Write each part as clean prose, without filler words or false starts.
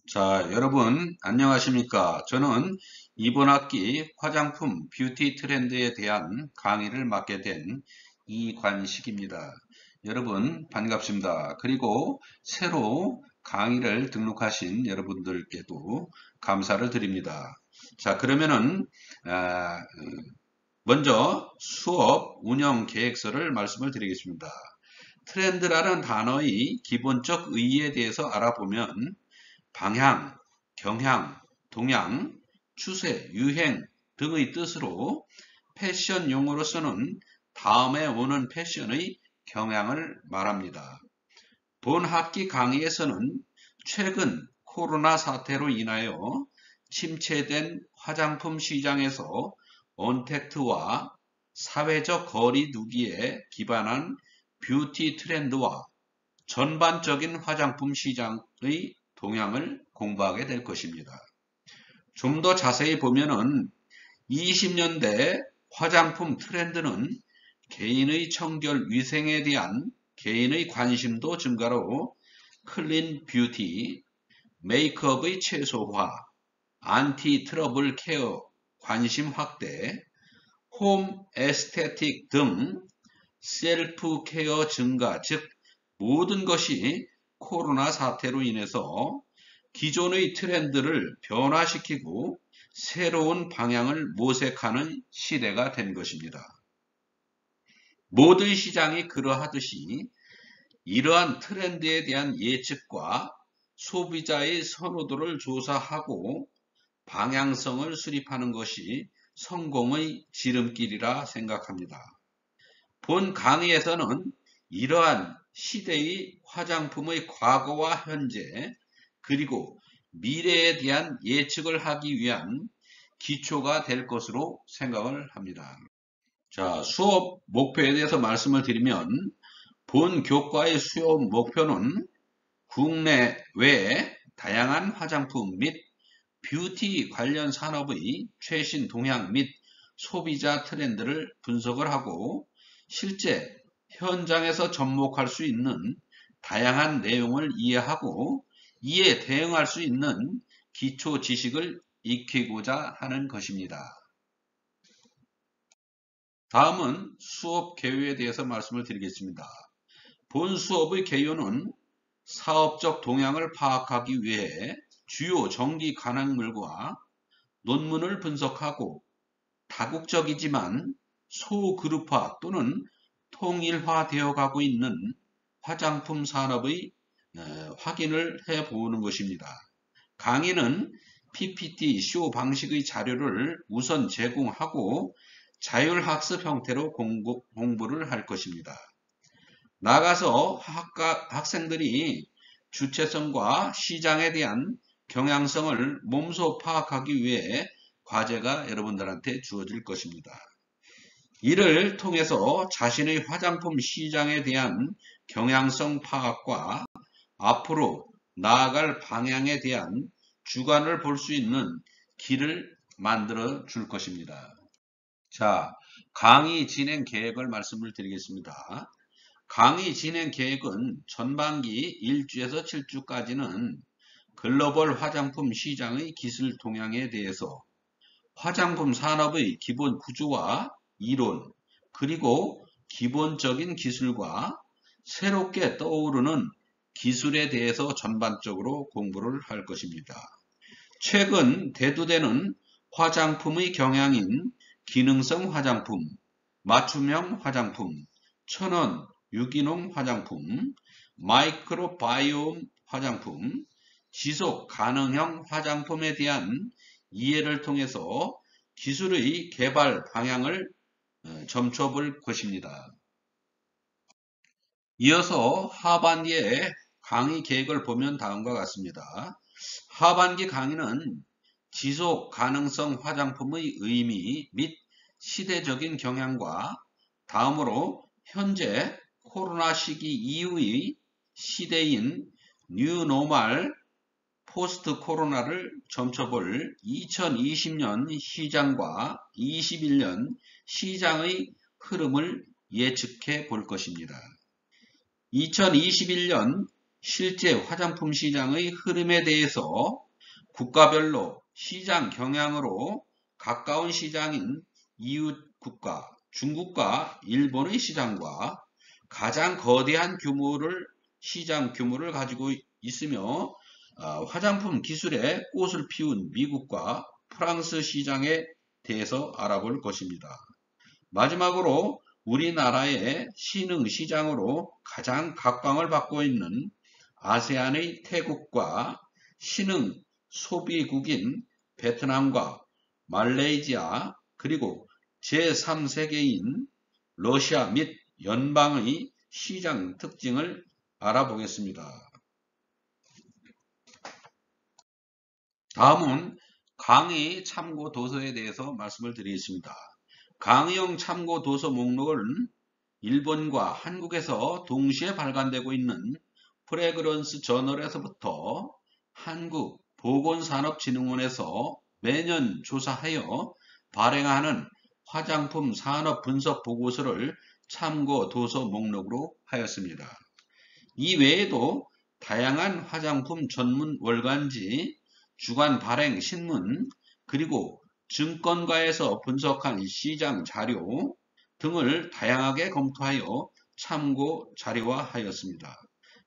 자, 여러분, 안녕하십니까? 저는 이번 학기 화장품 뷰티 트렌드에 대한 강의를 맡게 된 이관식입니다. 여러분, 반갑습니다. 그리고 새로 강의를 등록하신 여러분들께도 감사를 드립니다. 자, 그러면은, 아, 먼저 수업 운영 계획서를 말씀을 드리겠습니다. 트렌드라는 단어의 기본적 의의에 대해서 알아보면 방향, 경향, 동향, 추세, 유행 등의 뜻으로 패션 용어로 쓰는 다음에 오는 패션의 경향을 말합니다. 본 학기 강의에서는 최근 코로나 사태로 인하여 침체된 화장품 시장에서 언택트와 사회적 거리 두기에 기반한 뷰티 트렌드와 전반적인 화장품 시장의 동향을 공부하게 될 것입니다. 좀 더 자세히 보면은 20년대 화장품 트렌드는 개인의 청결 위생에 대한 개인의 관심도 증가로 클린 뷰티, 메이크업의 최소화, 안티 트러블 케어 관심 확대, 홈 에스테틱 등 셀프 케어 증가, 즉 모든 것이 코로나 사태로 인해서 기존의 트렌드를 변화시키고 새로운 방향을 모색하는 시대가 된 것입니다. 모든 시장이 그러하듯이 이러한 트렌드에 대한 예측과 소비자의 선호도를 조사하고 방향성을 수립하는 것이 성공의 지름길이라 생각합니다. 본 강의에서는 이러한 시대의 화장품의 과거와 현재 그리고 미래에 대한 예측을 하기 위한 기초가 될 것으로 생각을 합니다. 자, 수업 목표에 대해서 말씀을 드리면 본 교과의 수업 목표는 국내외 다양한 화장품 및 뷰티 관련 산업의 최신 동향 및 소비자 트렌드를 분석을 하고 실제 현장에서 접목할 수 있는 다양한 내용을 이해하고 이에 대응할 수 있는 기초 지식을 익히고자 하는 것입니다. 다음은 수업 개요에 대해서 말씀을 드리겠습니다. 본 수업의 개요는 사업적 동향을 파악하기 위해 주요 정기 관행물과 논문을 분석하고 다국적이지만 소그룹화 또는 통일화되어 가고 있는 화장품 산업의 확인을 해보는 것입니다. 강의는 PPT, 쇼 방식의 자료를 우선 제공하고 자율학습 형태로 공부를 할 것입니다. 나가서 학생들이 주체성과 시장에 대한 경향성을 몸소 파악하기 위해 과제가 여러분들한테 주어질 것입니다. 이를 통해서 자신의 화장품 시장에 대한 경향성 파악과 앞으로 나아갈 방향에 대한 주관을 볼 수 있는 길을 만들어 줄 것입니다. 자, 강의 진행 계획을 말씀을 드리겠습니다. 강의 진행 계획은 전반기 1주에서 7주까지는 글로벌 화장품 시장의 기술 동향에 대해서 화장품 산업의 기본 구조와 이론, 그리고 기본적인 기술과 새롭게 떠오르는 기술에 대해서 전반적으로 공부를 할 것입니다. 최근 대두되는 화장품의 경향인 기능성 화장품, 맞춤형 화장품, 천연 유기농 화장품, 마이크로바이옴 화장품, 지속 가능형 화장품에 대한 이해를 통해서 기술의 개발 방향을 점쳐볼 것입니다. 이어서 하반기에 강의 계획을 보면 다음과 같습니다. 하반기 강의는 지속 가능성 화장품의 의미 및 시대적인 경향과 다음으로 현재 코로나 시기 이후의 시대인 뉴노멀 포스트 코로나를 점쳐볼 2020년 시장과 21년 시장의 흐름을 예측해 볼 것입니다. 2021년 실제 화장품 시장의 흐름에 대해서 국가별로 시장 경향으로 가까운 시장인 이웃 국가 중국과 일본의 시장과 가장 거대한 시장 규모를 가지고 있으며 화장품 기술에 꽃을 피운 미국과 프랑스 시장에 대해서 알아볼 것입니다. 마지막으로 우리나라의 신흥 시장으로 가장 각광을 받고 있는 아세안의 태국과 신흥 소비국인 베트남과 말레이시아 그리고 제3세계인 러시아 및 연방의 시장 특징을 알아보겠습니다. 다음은 강의 참고 도서에 대해서 말씀을 드리겠습니다. 강의용 참고 도서 목록은 일본과 한국에서 동시에 발간되고 있는 프레그런스 저널에서부터 한국보건산업진흥원에서 매년 조사하여 발행하는 화장품 산업 분석 보고서를 참고 도서 목록으로 하였습니다. 이 외에도 다양한 화장품 전문 월간지, 주간 발행 신문, 그리고 증권가에서 분석한 시장 자료 등을 다양하게 검토하여 참고 자료화하였습니다.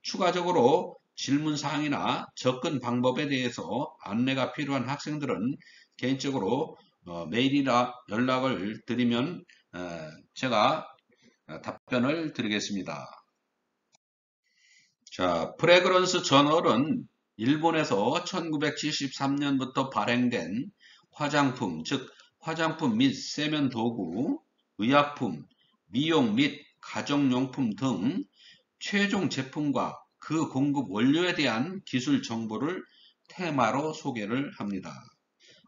추가적으로 질문사항이나 접근 방법에 대해서 안내가 필요한 학생들은 개인적으로 메일이나 연락을 드리면 제가 답변을 드리겠습니다. 자, 프레그런스 저널은 일본에서 1973년부터 발행된 화장품, 즉 화장품 및 세면 도구, 의약품, 미용 및 가정용품 등 최종 제품과 그 공급 원료에 대한 기술 정보를 테마로 소개를 합니다.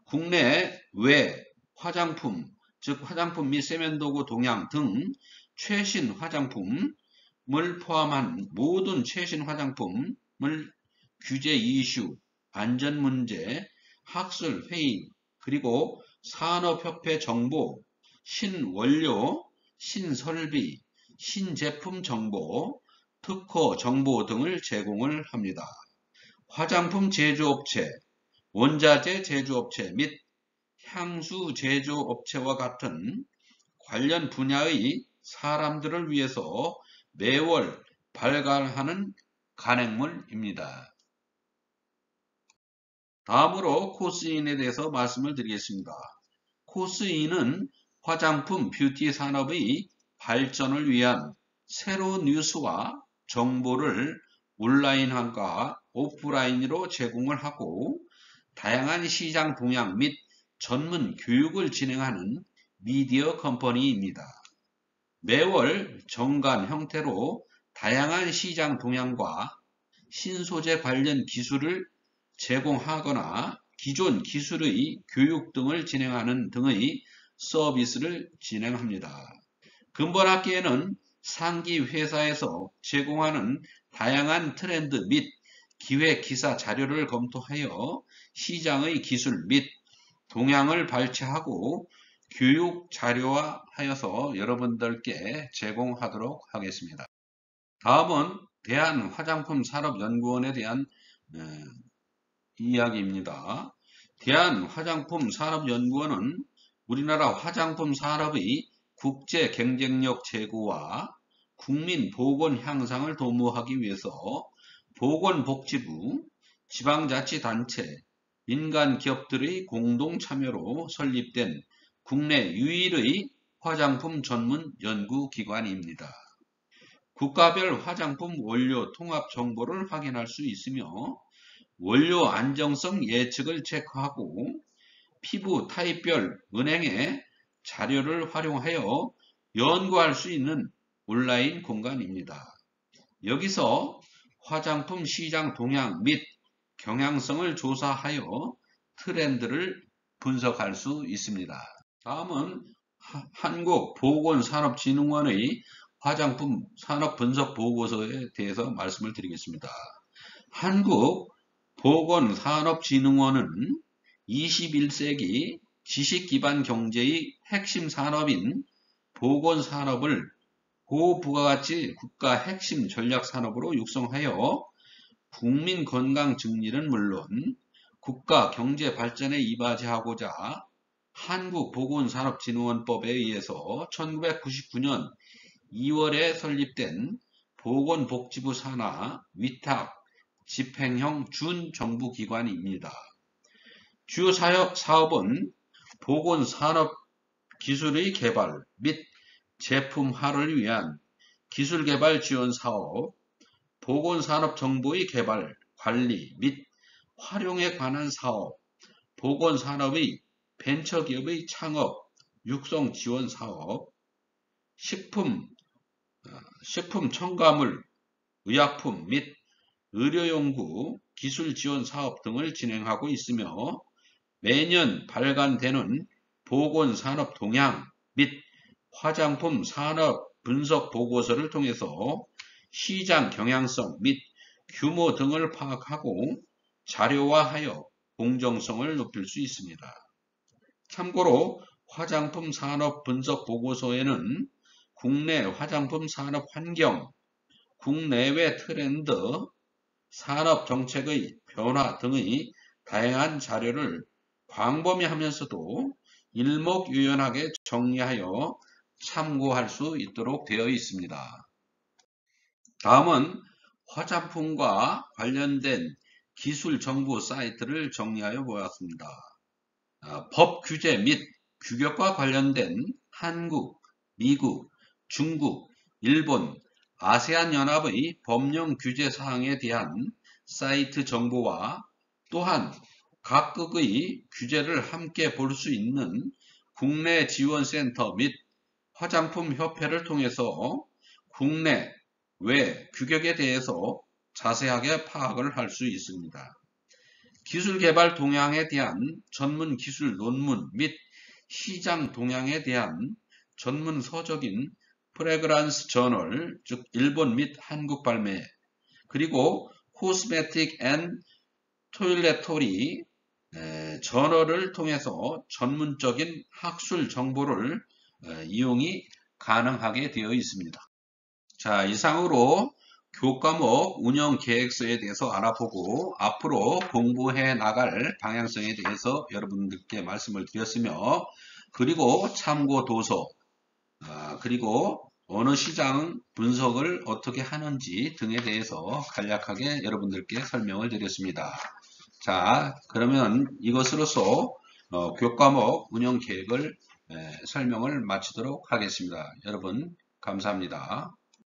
국내 외 화장품, 즉 화장품 및 세면도구 동향 등 최신 화장품을 포함한 모든 최신 화장품을 규제 이슈, 안전 문제, 학술 회의, 그리고 산업협회 정보, 신원료, 신설비, 신제품 정보, 특허 정보 등을 제공을 합니다. 화장품 제조업체, 원자재 제조업체 및 향수 제조업체와 같은 관련 분야의 사람들을 위해서 매월 발간하는 간행물입니다. 다음으로 코스인에 대해서 말씀을 드리겠습니다. 코스인은 화장품 뷰티 산업의 발전을 위한 새로운 뉴스와 정보를 온라인과 오프라인으로 제공을 하고 다양한 시장 동향 및 전문 교육을 진행하는 미디어 컴퍼니입니다. 매월 정간 형태로 다양한 시장 동향과 신소재 관련 기술을 제공하거나 기존 기술의 교육 등을 진행하는 등의 서비스를 진행합니다. 금번 학기에는 상기 회사에서 제공하는 다양한 트렌드 및 기획 기사 자료를 검토하여 시장의 기술 및 동향을 발췌하고 교육 자료화하여서 여러분들께 제공하도록 하겠습니다. 다음은 대한화장품산업연구원에 대한 이야기입니다. 대한화장품산업연구원은 우리나라 화장품 산업의 국제 경쟁력 제고와 국민 보건 향상을 도모하기 위해서 보건복지부, 지방자치단체, 민간 기업들의 공동 참여로 설립된 국내 유일의 화장품 전문 연구기관입니다. 국가별 화장품 원료 통합 정보를 확인할 수 있으며 원료 안정성 예측을 체크하고 피부 타입별 은행의 자료를 활용하여 연구할 수 있는 온라인 공간입니다. 여기서 화장품 시장 동향 및 경향성을 조사하여 트렌드를 분석할 수 있습니다. 다음은 한국보건산업진흥원의 화장품 산업 분석 보고서에 대해서 말씀을 드리겠습니다. 한국보건산업진흥원은 21세기 지식기반 경제의 핵심 산업인 보건산업을 고부가가치 국가 핵심 전략산업으로 육성하여 국민 건강 증진은 물론 국가 경제 발전에 이바지하고자 한국보건산업진흥원법에 의해서 1999년 2월에 설립된 보건복지부 산하 위탁 집행형 준정부기관입니다. 주요 사업은 보건산업기술의 개발 및 제품화를 위한 기술개발 지원 사업, 보건산업정보의 개발, 관리 및 활용에 관한 사업, 보건산업의 벤처기업의 창업, 육성 지원 사업, 식품 첨가물, 의약품 및 의료연구, 기술 지원 사업 등을 진행하고 있으며 매년 발간되는 보건산업 동향 및 화장품 산업 분석 보고서를 통해서 시장 경향성 및 규모 등을 파악하고 자료화하여 공정성을 높일 수 있습니다. 참고로 화장품 산업 분석 보고서에는 국내 화장품 산업 환경, 국내외 트렌드, 산업 정책의 변화 등의 다양한 자료를 광범위하면서도 일목요연하게 정리하여 참고할 수 있도록 되어 있습니다. 다음은 화장품과 관련된 기술 정보 사이트를 정리하여 보았습니다. 법 규제 및 규격과 관련된 한국, 미국, 중국, 일본, 아세안 연합의 법령 규제 사항에 대한 사이트 정보와 또한 각국의 규제를 함께 볼 수 있는 국내 지원센터 및 화장품 협회를 통해서 국내 외 규격에 대해서 자세하게 파악을 할 수 있습니다. 기술 개발 동향에 대한 전문 기술 논문 및 시장 동향에 대한 전문 서적인 프레그란스 저널, 즉 일본 및 한국 발매, 그리고 코스메틱 앤 토일레토리 저널을 통해서 전문적인 학술 정보를 이용이 가능하게 되어 있습니다. 자, 이상으로 교과목 운영 계획서에 대해서 알아보고 앞으로 공부해 나갈 방향성에 대해서 여러분들께 말씀을 드렸으며, 그리고 참고 도서, 그리고 어느 시장 분석을 어떻게 하는지 등에 대해서 간략하게 여러분들께 설명을 드렸습니다. 자, 그러면 이것으로서 교과목 운영 계획을 설명을 마치도록 하겠습니다. 여러분 감사합니다.